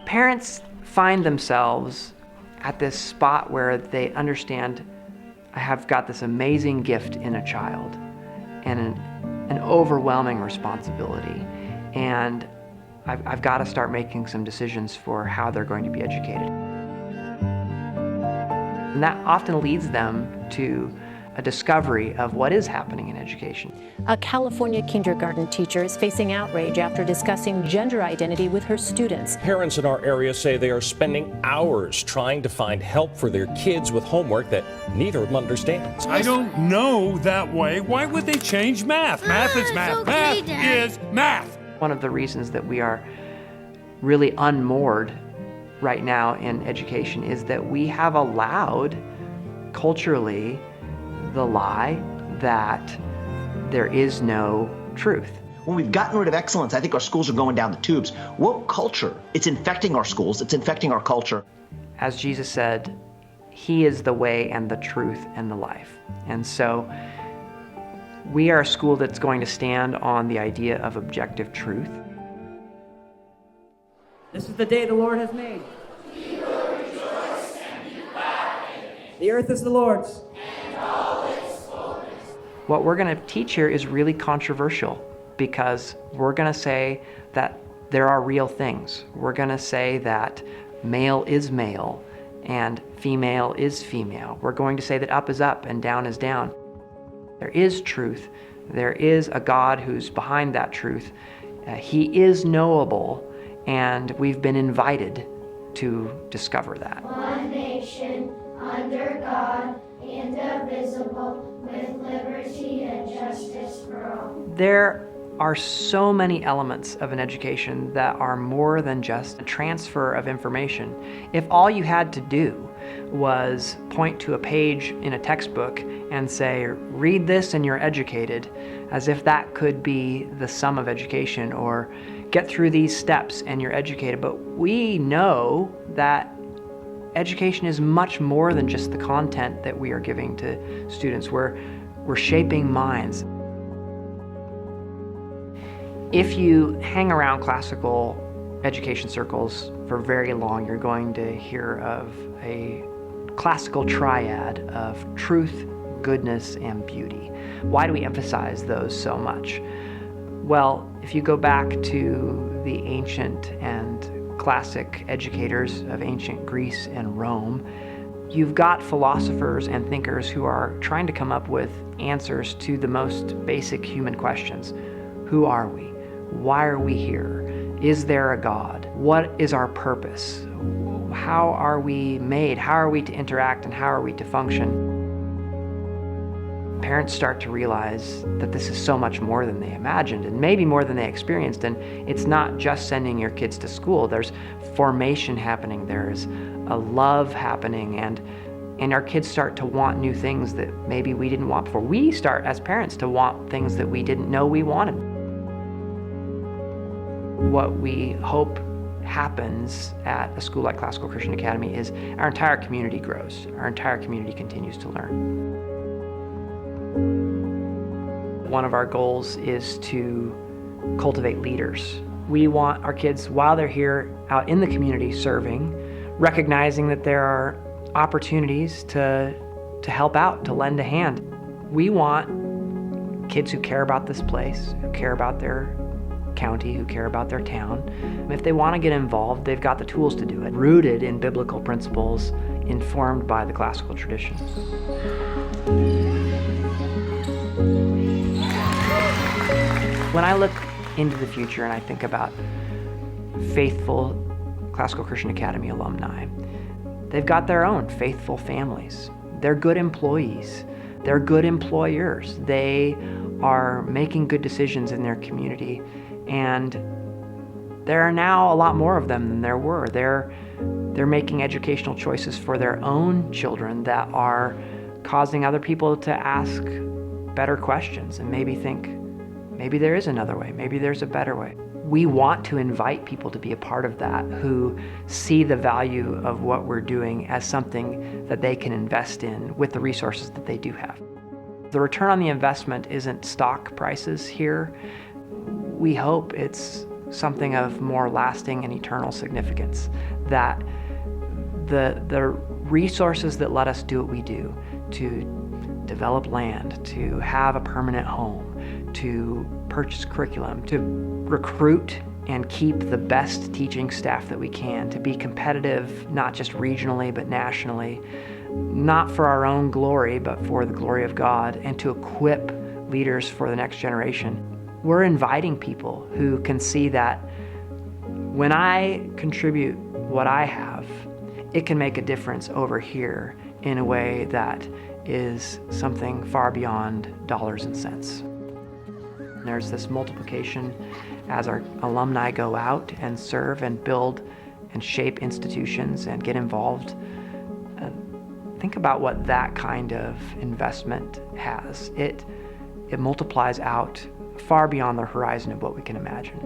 Parents find themselves at this spot where they understand, I have got this amazing gift in a child and an overwhelming responsibility, and I've got to start making some decisions for how they're going to be educated. And that often leads them to a discovery of what is happening in education. A California kindergarten teacher is facing outrage after discussing gender identity with her students. Parents in our area say they are spending hours trying to find help for their kids with homework that neither of them understands. I don't know that way. Why would they change math? Math is math. Okay, Math Dad. is math. One of the reasons that we are really unmoored right now in education is that we have allowed culturally the lie that there is no truth. When we've gotten rid of excellence, I think our schools are going down the tubes. Woke culture, it's infecting our schools, it's infecting our culture. As Jesus said, He is the way and the truth and the life. And so we are a school that's going to stand on the idea of objective truth. This is the day the Lord has made. We will rejoice and be glad in it. The earth is the Lord's. And all its fullness. What we're going to teach here is really controversial because we're going to say that there are real things. We're going to say that male is male and female is female. We're going to say that up is up and down is down. There is truth. There is a God who's behind that truth. He is knowable, and we've been invited to discover that. One nation under God, indivisible, with liberty and justice for all. There are so many elements of an education that are more than just a transfer of information. If all you had to do was point to a page in a textbook and say, read this and you're educated, as if that could be the sum of education, or get through these steps and you're educated. But we know that education is much more than just the content that we are giving to students. We're shaping minds. If you hang around classical education circles for very long, you're going to hear of a classical triad of truth, goodness, and beauty. Why do we emphasize those so much? Well, if you go back to the ancient and classic educators of ancient Greece and Rome, you've got philosophers and thinkers who are trying to come up with answers to the most basic human questions. Who are we? Why are we here? Is there a God? What is our purpose? How are we made? How are we to interact, and how are we to function? Parents start to realize that this is so much more than they imagined, and maybe more than they experienced. And it's not just sending your kids to school. There's formation happening. There's a love happening, and our kids start to want new things that maybe we didn't want before. We start as parents to want things that we didn't know we wanted. What we hope happens at a school like Classical Christian Academy is our entire community grows. Our entire community continues to learn. One of our goals is to cultivate leaders. We want our kids, while they're here out in the community serving, recognizing that there are opportunities to help out, to lend a hand. We want kids who care about this place, who care about their county, who care about their town. If they want to get involved, they've got the tools to do it, rooted in biblical principles, informed by the classical tradition. When I look into the future and I think about faithful Classical Christian Academy alumni, they've got their own faithful families. They're good employees. They're good employers. They are making good decisions in their community. And there are now a lot more of them than there were. They're making educational choices for their own children that are causing other people to ask better questions and maybe think, maybe there is another way, maybe there's a better way. We want to invite people to be a part of that, who see the value of what we're doing as something that they can invest in with the resources that they do have. The return on the investment isn't stock prices here. We hope it's something of more lasting and eternal significance, that the resources that let us do what we do, to develop land, to have a permanent home, to purchase curriculum, to recruit and keep the best teaching staff that we can, to be competitive not just regionally but nationally, not for our own glory but for the glory of God, and to equip leaders for the next generation. We're inviting people who can see that when I contribute what I have, it can make a difference over here in a way that is something far beyond dollars and cents. There's this multiplication as our alumni go out and serve and build and shape institutions and get involved. Think about what that kind of investment has. It multiplies out far beyond the horizon of what we can imagine.